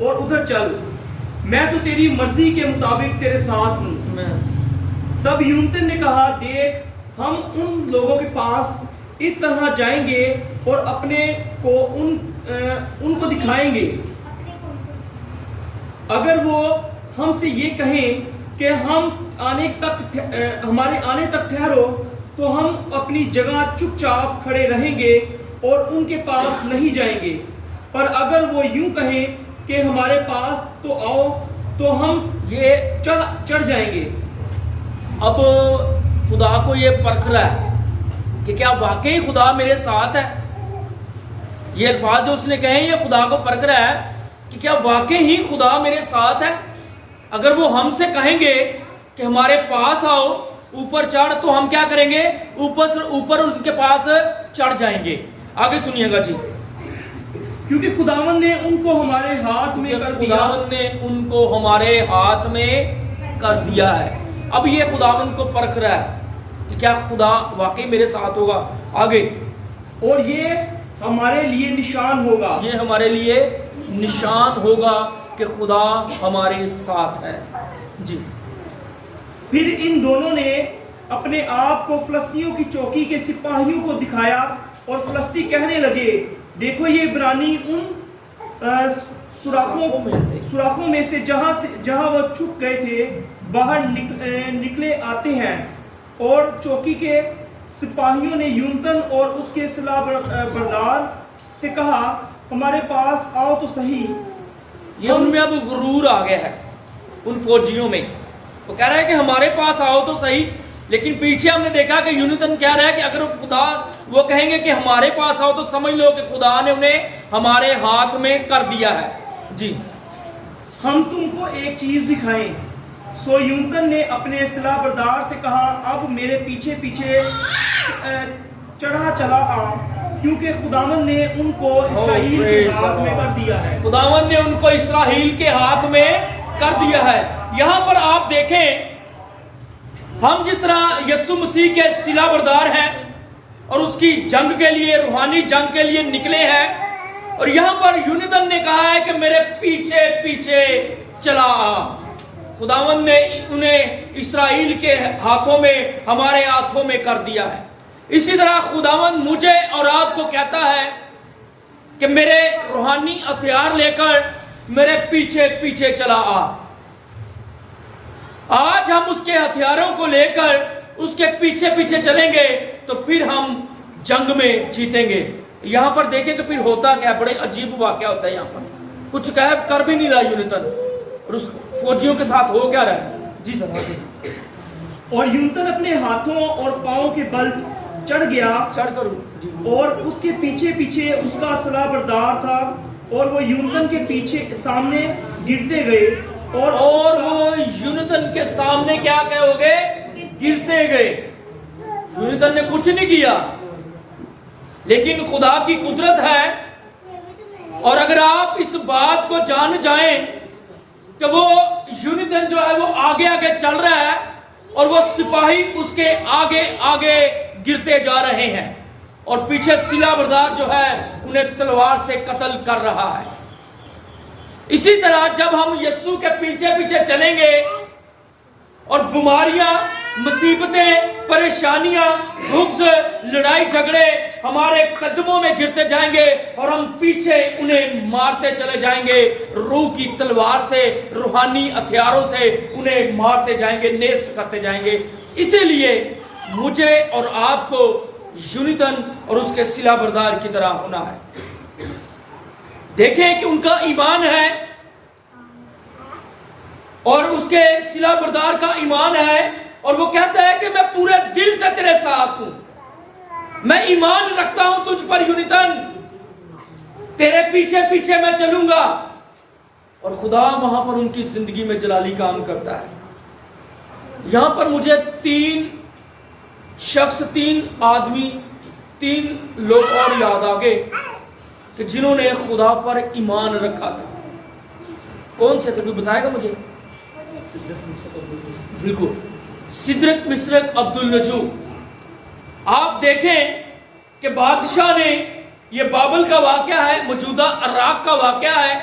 اور ادھر چل، میں تو تیری مرضی کے مطابق تیرے ساتھ ہوں۔ تب یونتن نے کہا، دیکھ ہم ان لوگوں کے پاس اس طرح جائیں گے اور اپنے کو ان کو دکھائیں گے، اگر وہ ہم سے یہ کہیں کہ ہمارے آنے تک ٹھہرو تو ہم اپنی جگہ چپ چاپ کھڑے رہیں گے اور ان کے پاس نہیں جائیں گے، پر اگر وہ یوں کہیں کہ ہمارے پاس تو آؤ تو ہم یہ چڑھ جائیں گے۔ اب خدا کو یہ پرکھ رہا ہے کہ کیا واقعی خدا میرے ساتھ ہے۔ یہ الفاظ جو اس نے کہے یہ خدا کو پرکھ رہا ہے کہ کیا واقعی ہی خدا میرے ساتھ ہے۔ اگر وہ ہم سے کہیں گے کہ ہمارے پاس آؤ، اوپر چڑھ، تو ہم کیا کریں گے؟ اوپر ان کے پاس چڑھ جائیں گے۔ آگے سنیے گا جی۔ کیونکہ خداوند نے ان کو ہمارے ہاتھ میں کر دیا، خداوند نے ان کو ہمارے ہاتھ میں کر دیا ہے۔ اب یہ خداوند کو پرکھ رہا ہے کہ کیا خدا واقعی میرے ساتھ ہوگا۔ آگے، اور یہ ہمارے لیے نشان ہوگا، یہ ہمارے لیے نشان ہوگا کہ خدا ہمارے ساتھ ہے۔ جی، پھر ان دونوں نے اپنے آپ کو فلسطینیوں کی چوکی کے سپاہیوں کو دکھایا اور فلسطی کہنے لگے، دیکھو یہ عبرانی ان سوراخوں میں سے جہاں وہ چھپ گئے تھے باہر نکلے آتے ہیں۔ اور چوکی کے سپاہیوں نے یونتن اور اس کے سلاح بردار سے کہا، ہمارے پاس آؤ تو صحیح۔ یہ ان میں اب غرور آ گیا ہے، ان فوجیوں میں۔ وہ کہہ رہا ہے کہ ہمارے پاس آؤ تو صحیح، لیکن پیچھے ہم نے دیکھا کہ یونتن کہہ رہا ہے کہ اگر وہ کہیں گے کہ ہمارے پاس آؤ تو سمجھ لو کہ خدا نے انہیں ہمارے ہاتھ میں کر دیا ہے۔ جی، ہم تم کو ایک چیز دکھائیں۔ سو یونتن نے اپنے سلاح بردار سے کہا، اب میرے پیچھے پیچھے چڑھا چلا آ، کیونکہ خداوند نے ان کو اسرائیل کے ہاتھ میں کر دیا ہے۔ خداوند نے ان کو اسرائیل کے ہاتھ میں کر دیا ہے۔ یہاں پر آپ دیکھیں، ہم جس طرح یسوع مسیح کے سلاح بردار ہیں اور اس کی جنگ کے لیے، روحانی جنگ کے لیے نکلے ہیں، اور یہاں پر یونتن نے کہا ہے کہ میرے پیچھے پیچھے چلا آ۔ خداوند نے انہیں اسرائیل کے ہاتھوں میں، ہمارے ہاتھوں میں کر دیا ہے۔ اسی طرح خداوند مجھے اور آپ کو کہتا ہے کہ میرے روحانی ہتھیار لے کر میرے پیچھے پیچھے چلا آ۔ آج ہم اس کے ہتھیاروں کو لے کر اس کے پیچھے پیچھے چلیں گے تو پھر ہم جنگ میں جیتیں گے۔ یہاں پر دیکھیں کہ پھر ہوتا کیا، بڑے عجیب واقعہ ہوتا ہے۔ یہاں پر کچھ کر بھی نہیں رہا یونتن، اور اس فوجیوں کے ساتھ ہو کیا رہا ہے۔ جی سر۔ اور یونتن اپنے ہاتھوں اور پاؤں کے بل چڑھ گیا، اور اس کے پیچھے پیچھے اس کا سلاح بردار تھا، اور وہ یونتن کے پیچھے سامنے گرتے گئے، اور وہ یونتن کے سامنے کیا کہو گے؟ گرتے گئے۔ یونتن نے کچھ نہیں کیا، لیکن خدا کی قدرت ہے۔ اور اگر آپ اس بات کو جان جائیں کہ وہ یونتن جو ہے وہ آگے آگے چل رہا ہے اور وہ سپاہی اس کے آگے آگے گرتے جا رہے ہیں، اور پیچھے سلاح بردار جو ہے انہیں تلوار سے قتل کر رہا ہے۔ اسی طرح جب ہم یسوع کے پیچھے پیچھے چلیں گے اور بیماریاں، مصیبتیں، پریشانیاں، بغض، لڑائی جھگڑے ہمارے قدموں میں گرتے جائیں گے اور ہم پیچھے انہیں مارتے چلے جائیں گے، روح کی تلوار سے، روحانی ہتھیاروں سے انہیں مارتے جائیں گے، نیست کرتے جائیں گے۔ اسی لیے مجھے اور آپ کو یونتن اور اس کے سلاح بردار کی طرح ہونا ہے۔ دیکھیں کہ ان کا ایمان ہے اور اس کے سلاح بردار کا ایمان ہے، اور وہ کہتا ہے کہ میں پورے دل سے تیرے ساتھ ہوں، میں ایمان رکھتا ہوں تجھ پر یونتن، تیرے پیچھے پیچھے میں چلوں گا۔ اور خدا وہاں پر ان کی زندگی میں جلالی کام کرتا ہے۔ یہاں پر مجھے تین آدمی، تین لوگ اور یاد آگے کہ جنہوں نے خدا پر ایمان رکھا تھا۔ کون سے تھے؟ کوئی بتائے گا مجھے؟ بالکل، سدرک مسرک عبد النجو۔ آپ دیکھیں کہ بادشاہ نے، یہ بابل کا واقعہ ہے، موجودہ عراق کا واقعہ ہے،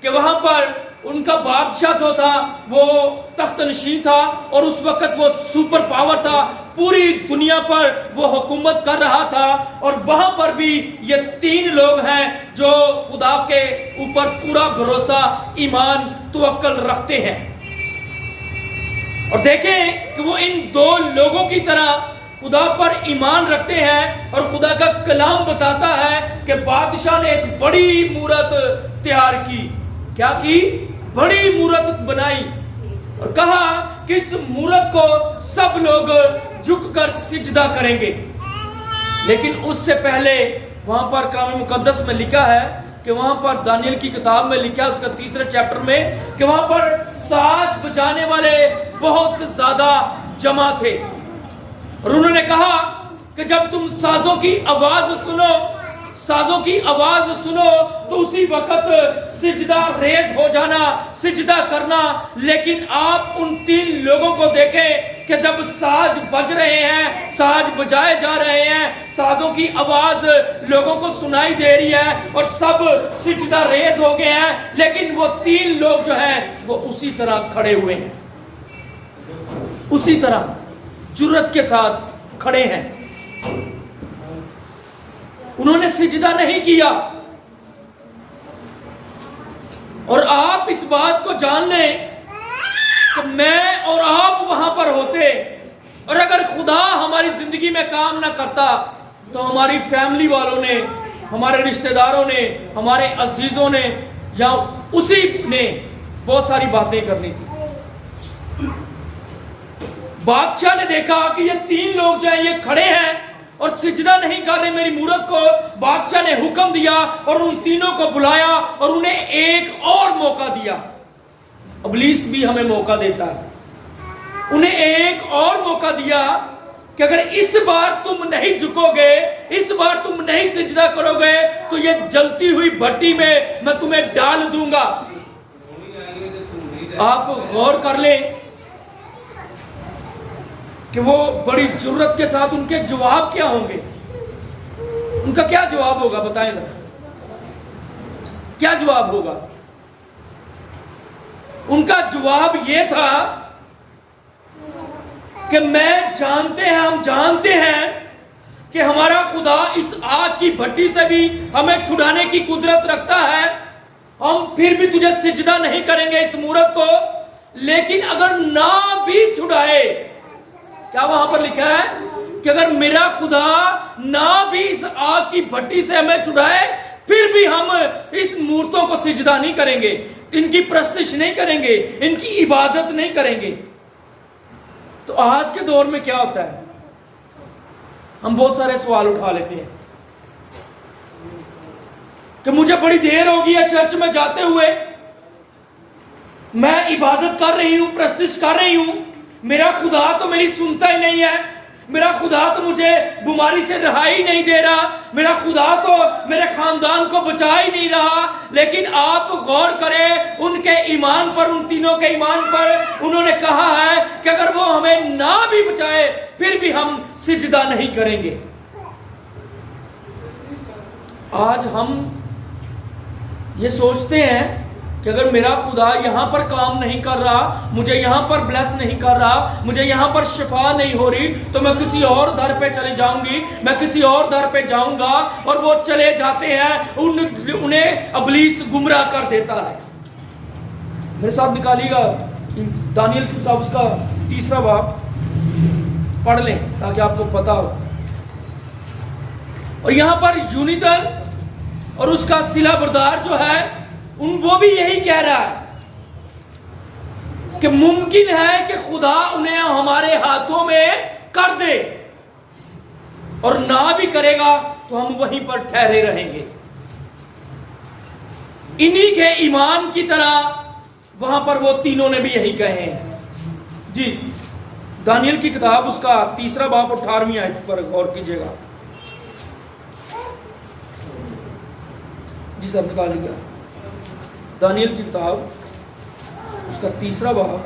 کہ وہاں پر ان کا بادشاہ جو تھا وہ تخت نشین تھا اور اس وقت وہ سپر پاور تھا، پوری دنیا پر وہ حکومت کر رہا تھا، اور وہاں پر بھی یہ 3 لوگ ہیں جو خدا کے اوپر پورا بھروسہ، ایمان، توکل رکھتے ہیں۔ اور دیکھیں کہ وہ ان 2 لوگوں کی طرح خدا پر ایمان رکھتے ہیں، اور خدا کا کلام بتاتا ہے کہ بادشاہ نے ایک بڑی مورت تیار کی۔ کیا کی؟ بڑی مورت بنائی اور کہا کہ اس مورت کو سب لوگ جھک کر سجدہ کریں گے۔ لیکن اس سے پہلے وہاں پر کلام مقدس میں لکھا ہے کہ وہاں پر دانیل کی کتاب میں لکھا ہے اس کا 3 چیپٹر میں کہ وہاں پر ساز بجانے والے بہت زیادہ جمع تھے، اور انہوں نے کہا کہ جب تم سازوں کی آواز سنو تو اسی وقت سجدہ ریز ہو جانا، سجدہ کرنا۔ لیکن آپ ان 3 لوگوں کو دیکھیں کہ جب ساز بج رہے ہیں، ساز بجائے جا رہے ہیں، سازوں کی آواز لوگوں کو سنائی دے رہی ہے اور سب سجدہ ریز ہو گئے ہیں، لیکن وہ 3 لوگ جو ہیں وہ اسی طرح کھڑے ہوئے ہیں، اسی طرح جرأت کے ساتھ کھڑے ہیں۔ انہوں نے سجدہ نہیں کیا۔ اور آپ اس بات کو جان لیں کہ میں اور آپ وہاں پر ہوتے، اور اگر خدا ہماری زندگی میں کام نہ کرتا تو ہماری فیملی والوں نے، ہمارے رشتہ داروں نے، ہمارے عزیزوں نے یا اسی نے بہت ساری باتیں کرنی تھی۔ بادشاہ نے دیکھا کہ یہ 3 لوگ جو ہیں یہ کھڑے ہیں اور سجدہ نہیں کر رہے میری مورت کو۔ بادشاہ نے حکم دیا اور ان 3 کو بلایا اور انہیں ایک اور موقع دیا۔ ابلیس بھی ہمیں موقع دیتا ہے، انہیں ایک اور موقع دیا کہ اگر اس بار تم نہیں جھکو گے، اس بار تم نہیں سجدہ کرو گے تو یہ جلتی ہوئی بھٹی میں تمہیں ڈال دوں گا۔ آپ غور کر لیں کہ وہ بڑی جرأت کے ساتھ ان کے جواب کیا ہوں گے، ان کا کیا جواب ہوگا؟ بتائیں ذرا، کیا جواب ہوگا؟ ان کا جواب یہ تھا کہ ہم جانتے ہیں کہ ہمارا خدا اس آگ کی بھٹی سے بھی ہمیں چھڑانے کی قدرت رکھتا ہے، ہم پھر بھی تجھے سجدہ نہیں کریں گے اس مورت کو، لیکن اگر نہ بھی چھڑائے، کیا وہاں پر لکھا ہے کہ اگر میرا خدا نہ بھی اس آگ کی بھٹی سے ہمیں چھڑائے پھر بھی ہم اس مورتوں کو سجدہ نہیں کریں گے، ان کی پرستش نہیں کریں گے، ان کی عبادت نہیں کریں گے۔ تو آج کے دور میں کیا ہوتا ہے؟ ہم بہت سارے سوال اٹھا لیتے ہیں کہ مجھے بڑی دیر ہوگی ہے چرچ میں جاتے ہوئے، میں عبادت کر رہی ہوں، پرستش کر رہی ہوں، میرا خدا تو میری سنتا ہی نہیں ہے، میرا خدا تو مجھے بیماری سے رہائی نہیں دے رہا، میرا خدا تو میرے خاندان کو بچا ہی نہیں رہا۔ لیکن آپ غور کریں ان کے ایمان پر، ان 3 کے ایمان پر، انہوں نے کہا ہے کہ اگر وہ ہمیں نہ بھی بچائے پھر بھی ہم سجدہ نہیں کریں گے۔ آج ہم یہ سوچتے ہیں کہ اگر میرا خدا یہاں پر کام نہیں کر رہا، مجھے یہاں پر بلیس نہیں کر رہا، مجھے یہاں پر شفا نہیں ہو رہی، تو میں کسی اور در پہ چلے جاؤں گی، میں کسی اور در پہ جاؤں گا، اور وہ چلے جاتے ہیں، انہیں ابلیس گمراہ کر دیتا ہے۔ میرے ساتھ نکالیے گا دانیل کی کتاب، اس کا 3 باب پڑھ لیں تاکہ آپ کو پتا ہو۔ اور یہاں پر یونیتن اور اس کا صلہ بردار جو ہے وہ بھی یہی کہہ رہا ہے کہ ممکن ہے کہ خدا انہیں ہمارے ہاتھوں میں کر دے، اور نہ بھی کرے گا تو ہم وہیں پر ٹھہرے رہیں گے۔ انہی کے ایمان کی طرح وہاں پر وہ 3 نے بھی یہی کہے ہیں۔ جی دانیل کی کتاب اس کا 3 باب 18ویں آیت پر غور کیجئے گا۔ جی سب نکال لیا دانیل کی کتاب اس کا 3 باب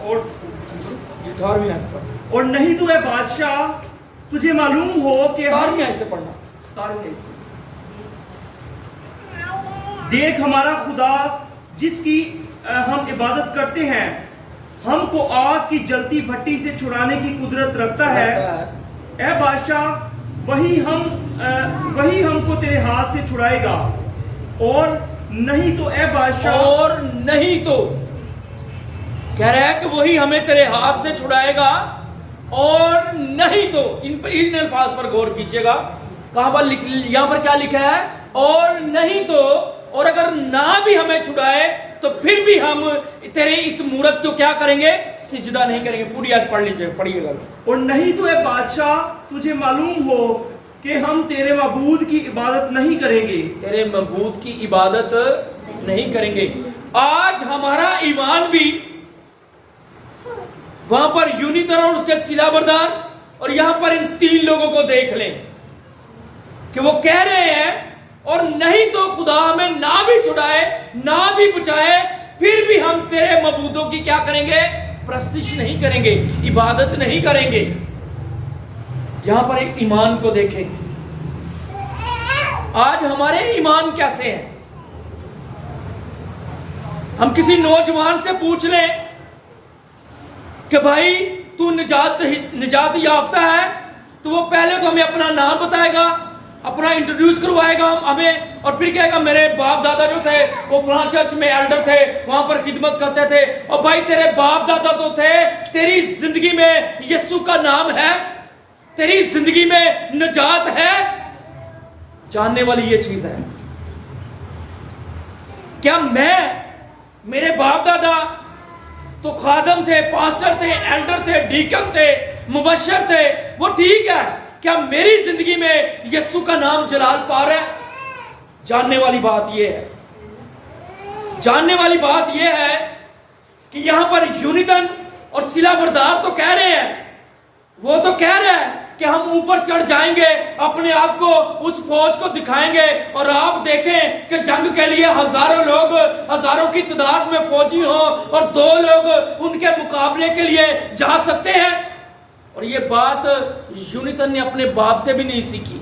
اور 18ویں آیت پر۔ اور نہیں تو اے بادشاہ تجھے معلوم ہو کہ 17ویں آیت سے پڑھنا۔ 17ویں آیت سے دیکھ ہمارا خدا جس کی ہم عبادت کرتے ہیں ہم کو آگ کی جلتی بھٹی سے چھڑانے کی قدرت رکھتا ہے. اے بادشاہ وہی ہم کو تیرے ہاتھ سے چھڑائے گا اور نہیں تو اے بادشاہ اور نہیں تو کہہ رہا ہے کہ وہی ہمیں تیرے ہاتھ سے چھڑائے گا اور نہیں تو ان الفاظ پر غور کیجئے گا. کہاں پر یہاں پر کیا لکھا ہے؟ اور نہیں تو. اور اگر نہ بھی ہمیں چھڑائے تو پھر بھی ہم تیرے اس مورت کو کیا کریں گے؟ سجدہ نہیں کریں گے. پوری آیت پڑھ لیجئے، پڑھیے گا. اور نہیں تو اے بادشاہ تجھے معلوم ہو کہ ہم تیرے معبود کی عبادت نہیں کریں گے. تیرے معبود کی عبادت نہیں کریں گے. آج ہمارا ایمان بھی وہاں پر یونیتن اور اس کے صلہ بردار اور یہاں پر ان تین لوگوں کو دیکھ لیں کہ وہ کہہ رہے ہیں اور نہیں تو خدا ہمیں نہ بھی چھڑائے نہ بھی بچائے پھر بھی ہم تیرے معبودوں کی کیا کریں گے؟ پرستش نہیں کریں گے، عبادت نہیں کریں گے. یہاں پر ایمان کو دیکھیں. آج ہمارے ایمان کیسے ہیں؟ ہم کسی نوجوان سے پوچھ لیں کہ بھائی تو نجات یافتہ ہے تو وہ پہلے تو ہمیں اپنا نام بتائے گا، اپنا انٹروڈیوس کروائے گا ہمیں، اور پھر کہے گا میرے باپ دادا جو تھے وہ فلاں چرچ میں ایلڈر تھے، وہاں پر خدمت کرتے تھے. اور بھائی تیرے باپ دادا تو تھے، تیری زندگی میں یسوع کا نام ہے، تیری زندگی میں نجات ہے؟ جاننے والی یہ چیز ہے. کیا میرے باپ دادا تو خادم تھے، پاسٹر تھے، ایلڈر تھے، ڈیکن تھے، مبشر تھے، وہ ٹھیک ہے، کیا میری زندگی میں یسوع کا نام جلال پا رہا ہے؟ جاننے والی بات یہ ہے، جاننے والی بات یہ ہے کہ یہاں پر یونیتن اور صلہ بردار تو کہہ رہے ہیں، وہ تو کہہ رہے ہیں کہ ہم اوپر چڑھ جائیں گے، اپنے آپ کو اس فوج کو دکھائیں گے اور آپ دیکھیں کہ جنگ کے لیے ہزاروں لوگ، ہزاروں کی تعداد میں فوجی ہوں اور 2 لوگ ان کے مقابلے کے لیے جا سکتے ہیں. اور یہ بات یونیتن نے اپنے باپ سے بھی نہیں سیکھی.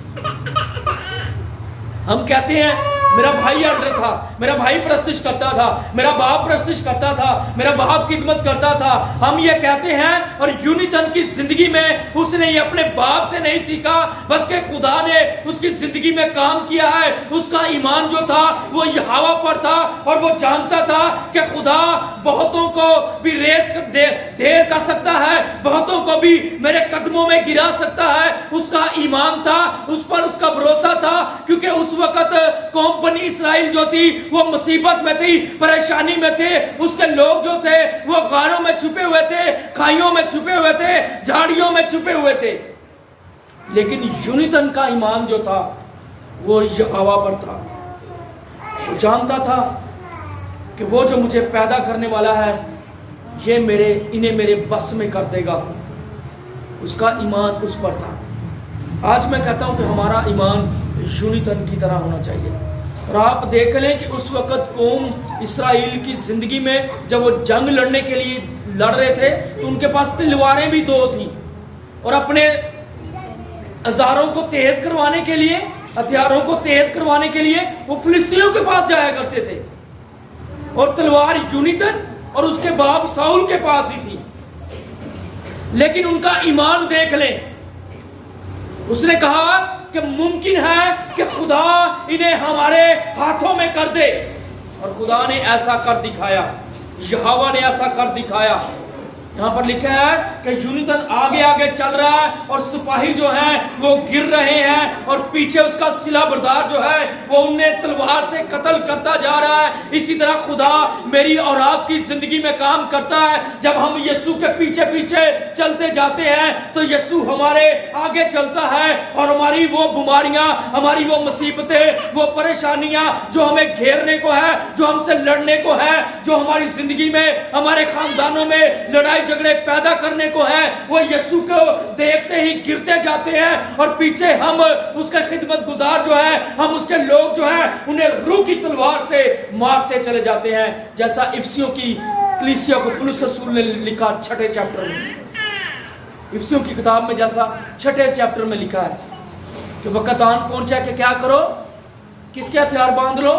ہم کہتے ہیں میرا بھائی ایلڈر تھا، میرا بھائی پرستش کرتا تھا، میرا باپ پرستش کرتا تھا، میرا باپ خدمت کرتا تھا. ہم یہ کہتے ہیں، اور یونیتن کی زندگی میں اس نے یہ اپنے باپ سے نہیں سیکھا بلکہ خدا نے اس کی زندگی میں کام کیا ہے. اس کا ایمان جو تھا وہ یہوہ پر تھا اور وہ جانتا تھا کہ خدا بہتوں کو بھی ریس ڈھیر کر سکتا ہے، بہتوں کو بھی میرے قدموں میں گرا سکتا ہے. اس کا ایمان تھا، اس پر اس کا بھروسہ تھا، کیونکہ اس وقت قوم بنی اسرائیل جو تھی وہ مصیبت میں تھی، پریشانی میں تھے. اس کے لوگ جو تھے وہ غاروں میں چھپے ہوئے تھے، کھائیوں میں چھپے ہوئے تھے، جھاڑیوں میں چھپے ہوئے تھے. لیکن یونیتن کا ایمان جو تھا وہ یہوہ پر تھا. وہ جانتا تھا کہ وہ جو مجھے پیدا کرنے والا ہے یہ انہیں میرے بس میں کر دے گا. اس کا ایمان اس پر تھا. آج میں کہتا ہوں کہ ہمارا ایمان یونیتن کی طرح ہونا چاہیے. اور آپ دیکھ لیں کہ اس وقت قوم اسرائیل کی زندگی میں جب وہ جنگ لڑنے کے لیے لڑ رہے تھے تو ان کے پاس تلواریں بھی 2 تھیں، اور اپنے ہزاروں کو تیز کروانے کے لیے، ہتھیاروں کو تیز کروانے کے لیے وہ فلسطینیوں کے پاس جایا کرتے تھے. اور تلوار یونیتن اور اس کے باپ ساؤل کے پاس ہی تھی. لیکن ان کا ایمان دیکھ لیں. اس نے کہا کہ ممکن ہے کہ خدا انہیں ہمارے ہاتھوں میں کر دے، اور خدا نے ایسا کر دکھایا، یہوہ نے ایسا کر دکھایا. یہاں پر لکھا ہے کہ یونیتن آگے آگے چل رہا ہے اور سپاہی جو ہیں وہ گر رہے ہیں، اور پیچھے اس کا صلہ بردار جو ہے وہ انہیں تلوار سے قتل کرتا جا رہا ہے. اسی طرح خدا میری اور آپ کی زندگی میں کام کرتا ہے. جب ہم یسوع کے پیچھے پیچھے چلتے جاتے ہیں تو یسوع ہمارے آگے چلتا ہے، اور ہماری وہ بیماریاں، ہماری وہ مصیبتیں، وہ پریشانیاں جو ہمیں گھیرنے کو ہے، جو ہم سے لڑنے کو ہے، جو ہماری زندگی میں، ہمارے خاندانوں میں لڑائی جھگڑے پیدا کرنے کو ہے، وہ یسوع کو دیکھتے ہی گرتے جاتے ہیں. اور پیچھے ہم اس کے خدمت گزار جو ہے، ہم اس کے لوگ جو ہیں انہیں روح کی تلوار سے مارتے چلے جاتے ہیں. جیسا افسیوں کی کلیسیا کو پولس رسول نے لکھا 6 چیپٹر میں، افسیوں کی کتاب میں جیسا 6 چیپٹر میں لکھا ہے کہ وقت آن پہنچا کہ کیا کرو، کس کے ہتھیار باندھ لو؟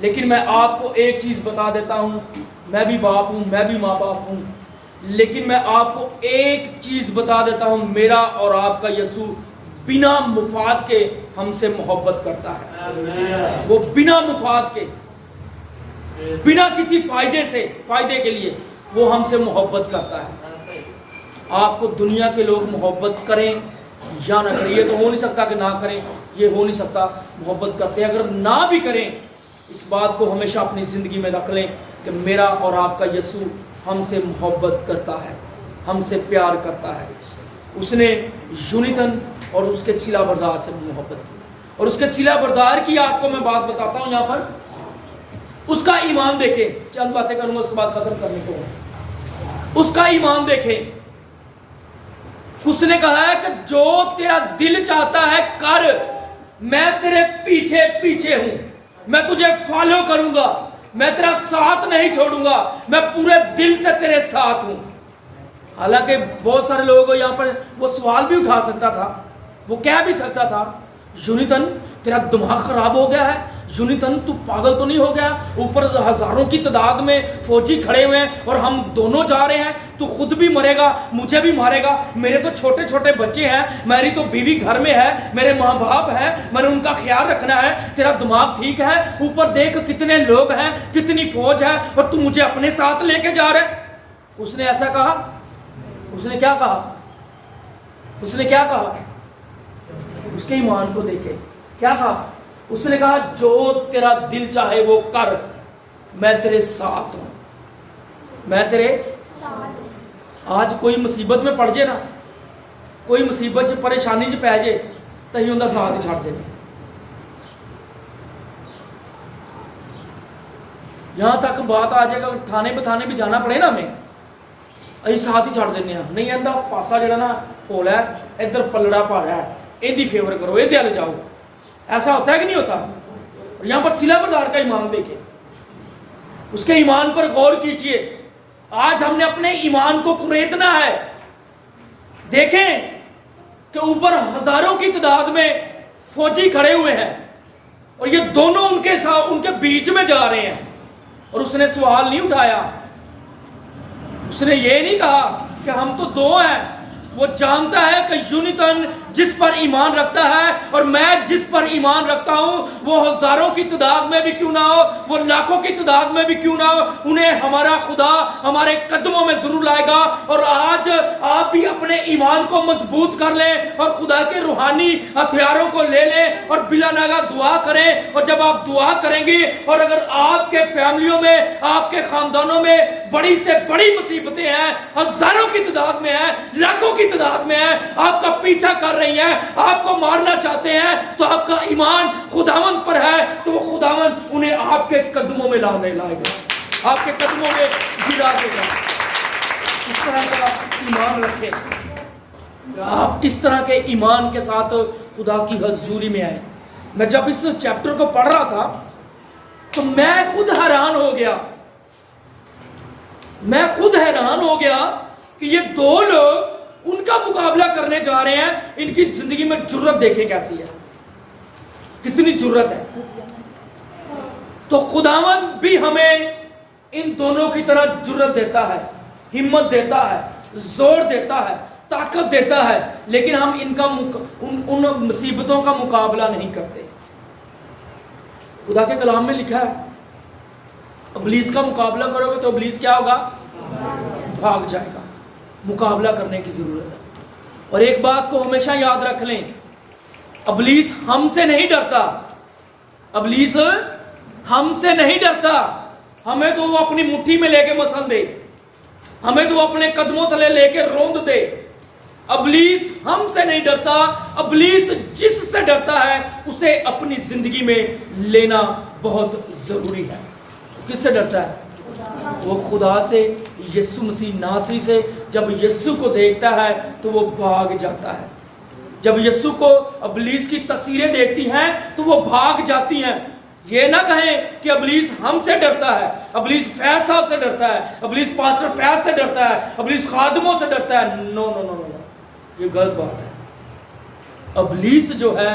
لیکن میں آپ کو ایک چیز بتا دیتا ہوں، میں بھی باپ ہوں، میں بھی ماں باپ ہوں، لیکن میں آپ کو ایک چیز بتا دیتا ہوں، میرا اور آپ کا یسوع بنا مفاد کے ہم سے محبت کرتا ہے۔ وہ بنا مفاد کے، بنا کسی فائدے کے لیے وہ ہم سے محبت کرتا ہے۔ آپ کو دنیا کے لوگ محبت کریں یا نہ کریں، یہ تو ہو نہیں سکتا کہ نہ کریں، یہ ہو نہیں سکتا، محبت کرتے ہیں۔ اگر نہ بھی کریں، اس بات کو ہمیشہ اپنی زندگی میں رکھ لیں کہ میرا اور آپ کا یسوع ہم سے محبت کرتا ہے، ہم سے پیار کرتا ہے۔ اس نے یونیتن اور اس کے سلا بردار سے محبت کی، اور اس کے سلا بردار کی آپ کو میں بات بتاتا ہوں یہاں پر۔ اس کا ایمان دیکھیں، چند باتیں کروں گا اس کے بعد ختم کرنے کو۔ اس کا ایمان دیکھیں، اس نے کہا ہے کہ جو تیرا دل چاہتا ہے کر، میں تیرے پیچھے پیچھے ہوں، میں تجھے فالو کروں گا، میں تیرا ساتھ نہیں چھوڑوں گا، میں پورے دل سے تیرے ساتھ ہوں۔ حالانکہ بہت سارے لوگ یہاں پر وہ سوال بھی اٹھا سکتا تھا، وہ کہہ بھی سکتا تھا، یونیتن تیرا دماغ خراب ہو گیا ہے، یونیتن تو پاگل تو نہیں ہو گیا، اوپر ہزاروں کی تعداد میں فوجی کھڑے ہوئے ہیں اور ہم دونوں جا رہے ہیں، تو خود بھی مرے گا، مجھے بھی مارے گا، میرے تو چھوٹے چھوٹے بچے ہیں، میری تو بیوی گھر میں ہے، میرے ماں باپ ہے، میں نے ان کا خیال رکھنا ہے، تیرا دماغ ٹھیک ہے؟ اوپر دیکھ کتنے لوگ ہیں، کتنی فوج ہے، اور تو مجھے اپنے ساتھ لے کے جا رہے۔ اس نے ایسا کہا؟ اس نے کیا کہا؟ اس نے کیا کہا؟ اس کے ایمان کو دیکھے، کیا کہا؟ اس نے کہا جو تیرا دل چاہے وہ کر، میں تیرے ساتھ ہوں، میں تیرے ساتھ۔ آج کوئی مصیبت میں پڑ جائے نا، کوئی مصیبت پریشانی پی جائے تو ہی انہیں ساتھ ہی چھڑ دے، یہاں تک بات آ جائے گا تھانے بتانے بھی جانا پڑے نا ہمیں، اسی ساتھ ہی چھڑ دینے ہیں، نہیں آتا پاسا جڑا نا ہولا ہے، ادھر پلڑا پا رہا ہے، ایدی فیور کرو، ایدی والے جاؤ، ایسا ہوتا ہے کہ نہیں ہوتا؟ یہاں پر سلا بردار کا ایمان دیکھیں، اس کے ایمان پر غور کیجئے۔ آج ہم نے اپنے ایمان کو کریدنا ہے۔ دیکھیں کہ اوپر ہزاروں کی تعداد میں فوجی کھڑے ہوئے ہیں، اور یہ دونوں ان کے بیچ میں جا رہے ہیں، اور اس نے سوال نہیں اٹھایا، اس نے یہ نہیں کہا کہ ہم تو دو ہیں۔ وہ جانتا ہے کہ یونیتن جس پر ایمان رکھتا ہے اور میں جس پر ایمان رکھتا ہوں، وہ ہزاروں کی تعداد میں بھی کیوں نہ ہو، وہ لاکھوں کی تعداد میں بھی کیوں نہ ہو، انہیں ہمارا خدا ہمارے قدموں میں ضرور لائے گا۔ اور آج آپ بھی اپنے ایمان کو مضبوط کر لیں اور خدا کے روحانی ہتھیاروں کو لے لیں اور بلا ناگا دعا کریں۔ اور جب آپ دعا کریں گے، اور اگر آپ کے فیملیوں میں، آپ کے خاندانوں میں بڑی سے بڑی مصیبتیں ہیں، ہزاروں کی تعداد میں ہیں، لاکھوں کی تعداد میں ہیں، آپ کا پیچھا کر رہی ہیں، آپ کو مارنا چاہتے ہیں، تو آپ کا ایمان خداوند پر ہے، تو وہ خداوند انہیں آپ کے قدموں میں لائے گا، آپ کے قدموں میں گرا دے گا۔ اس طرح کا ایمان رکھیں، آپ اس طرح کے ایمان کے ساتھ خدا کی حضوری میں آئے۔ میں جب اس چیپٹر کو پڑھ رہا تھا تو میں خود حیران ہو گیا کہ یہ دو لوگ ان کا مقابلہ کرنے جا رہے ہیں، ان کی زندگی میں جرت دیکھیں کیسی ہے، کتنی جرت ہے۔ تو خداوند بھی ہمیں ان دونوں کی طرح جرت دیتا ہے، ہمت دیتا ہے، زور دیتا ہے، طاقت دیتا ہے، لیکن ہم ان مصیبتوں کا مقابلہ نہیں کرتے۔ خدا کے کلام میں لکھا ہے ابلیس کا مقابلہ کرو گے تو ابلیس کیا ہوگا؟ بھاگ جائے گا۔ مقابلہ کرنے کی ضرورت ہے۔ اور ایک بات کو ہمیشہ یاد رکھ لیں، ابلیس ہم سے نہیں ڈرتا، ابلیس ہم سے نہیں ڈرتا، ہمیں تو وہ اپنی مٹھی میں لے کے مسل دے، ہمیں تو وہ اپنے قدموں تلے لے کے روند دے۔ ابلیس ہم سے نہیں ڈرتا، ابلیس جس سے ڈرتا ہے اسے اپنی زندگی میں لینا بہت ضروری ہے۔ کس سے ڈرتا ہے؟ وہ خدا سے، یسوع مسیح ناصری سے۔ جب یسوع کو دیکھتا ہے تو وہ بھاگ جاتا ہے۔ جب یسوع کو ابلیس کی تصویریں دیکھتی ہیں تو وہ بھاگ جاتی ہیں۔ یہ نہ کہیں کہ ابلیس ہم سے ڈرتا ہے، ابلیس فیض صاحب سے ڈرتا ہے، ابلیس پاسٹر فیض سے ڈرتا ہے، ابلیس خادموں سے ڈرتا ہے۔ نو نو نو نو، یہ غلط بات ہے۔ ابلیس جو ہے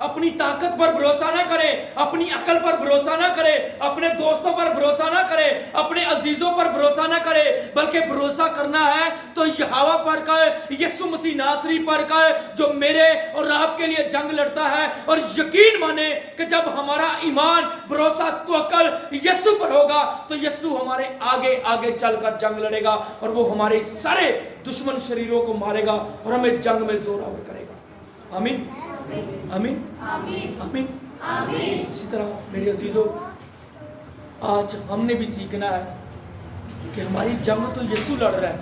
اپنی طاقت پر بھروسہ نہ کریں، اپنی عقل پر بھروسہ نہ کریں، اپنے دوستوں پر بھروسہ نہ کریں، اپنے عزیزوں پر بھروسہ نہ کریں، بلکہ بھروسہ کرنا ہے تو یہوہ پر کا ہے، یسوع مسیح ناصری پر کا ہے، جو میرے اور آپ کے لیے جنگ لڑتا ہے۔ اور یقین مانے کہ جب ہمارا ایمان، بھروسہ، توکل یسوع پر ہوگا تو یسوع ہمارے آگے آگے چل کر جنگ لڑے گا، اور وہ ہمارے سارے دشمن شریروں کو مارے گا اور ہمیں جنگ میں زور آور کرے گا۔ آمین آمین آمین آمین۔ اسی طرح میرے عزیزو، آج ہم نے بھی سیکھنا ہے کہ ہماری جنگ تو یسوع لڑ رہا ہے،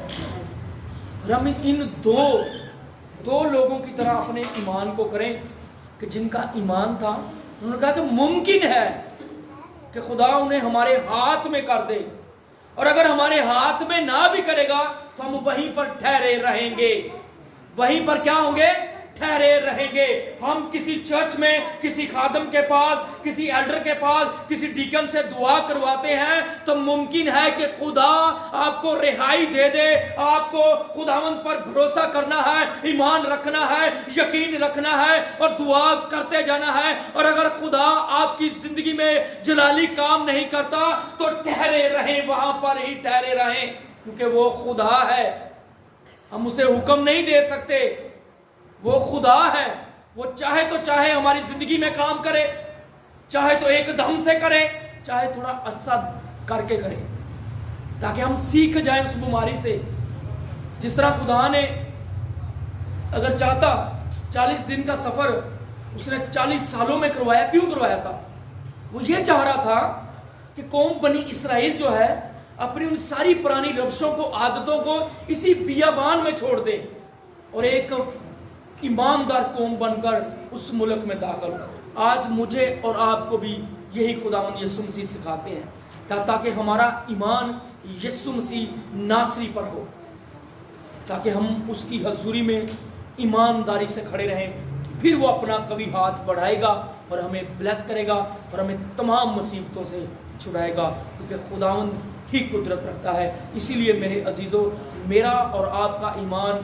اور ہم ان دو لوگوں کی طرح اپنے ایمان کو کریں کہ جن کا ایمان تھا، انہوں نے کہا کہ ممکن ہے کہ خدا انہیں ہمارے ہاتھ میں کر دے، اور اگر ہمارے ہاتھ میں نہ بھی کرے گا تو ہم وہیں پر ٹھہرے رہیں گے۔ وہیں پر کیا ہوں گے؟ ٹھہرے رہیں گے۔ ہم کسی چرچ میں، کسی خادم کے پاس، کسی ایلڈر کے پاس، کسی ڈیکن سے دعا کرواتے ہیں تو ممکن ہے کہ خدا آپ کو رہائی دے دے۔ آپ کو خداوند پر بھروسہ کرنا ہے، ایمان رکھنا ہے، یقین رکھنا ہے اور دعا کرتے جانا ہے۔ اور اگر خدا آپ کی زندگی میں جلالی کام نہیں کرتا تو ٹھہرے رہیں، وہاں پر ہی ٹھہرے رہیں، کیونکہ وہ خدا ہے۔ ہم اسے حکم نہیں دے سکتے، وہ خدا ہے۔ وہ چاہے تو چاہے ہماری زندگی میں کام کرے، چاہے تو ایک دم سے کرے، چاہے تھوڑا عرصہ کر کے کرے، تاکہ ہم سیکھ جائیں اس بیماری سے۔ جس طرح خدا نے اگر چاہتا 40 دن کا سفر اس نے 40 سالوں میں کروایا، کیوں کروایا تھا؟ وہ یہ چاہ رہا تھا کہ قوم بنی اسرائیل جو ہے اپنی ان ساری پرانی روشوں کو، عادتوں کو اسی بیابان میں چھوڑ دے اور ایک ایماندار قوم بن کر اس ملک میں داخل ہو۔ آج مجھے اور آپ کو بھی یہی خداوند یسوع مسیح سکھاتے ہیں، تاکہ ہمارا ایمان یسوع مسیح ناصری پر ہو، تاکہ ہم اس کی حضوری میں ایمانداری سے کھڑے رہیں۔ پھر وہ اپنا قوی ہاتھ بڑھائے گا اور ہمیں بلیس کرے گا اور ہمیں تمام مصیبتوں سے چھڑائے گا، کیونکہ خداوند ہی قدرت رکھتا ہے۔ اسی لیے میرے عزیزو، میرا اور آپ کا ایمان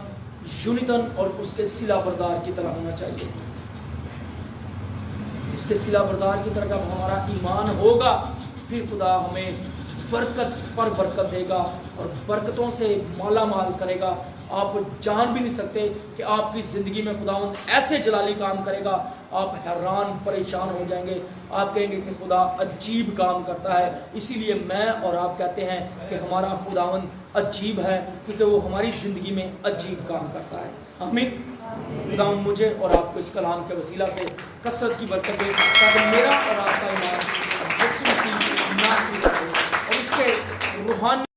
یونیتن اور اس کے صلہ بردار کی طرح ہونا چاہیے۔ اس کے صلہ بردار کی طرح جب ہمارا ایمان ہوگا، پھر خدا ہمیں برکت پر برکت دے گا اور برکتوں سے مالا مال کرے گا۔ آپ جان بھی نہیں سکتے کہ آپ کی زندگی میں خداوند ایسے جلالی کام کرے گا، آپ حیران پریشان ہو جائیں گے۔ آپ کہیں گے کہ خدا عجیب کام کرتا ہے۔ اسی لیے میں اور آپ کہتے ہیں کہ ہمارا خداوند عجیب ہے، کیونکہ وہ ہماری زندگی میں عجیب کام کرتا ہے۔ آمین۔ خداوند مجھے اور آپ کو اس کلام کے وسیلہ سے کثرت کی برکت دے، تاکہ میرا اور آپ کا ایمان یسوع مسیح ناصری پر ہو اور اس کے روحانی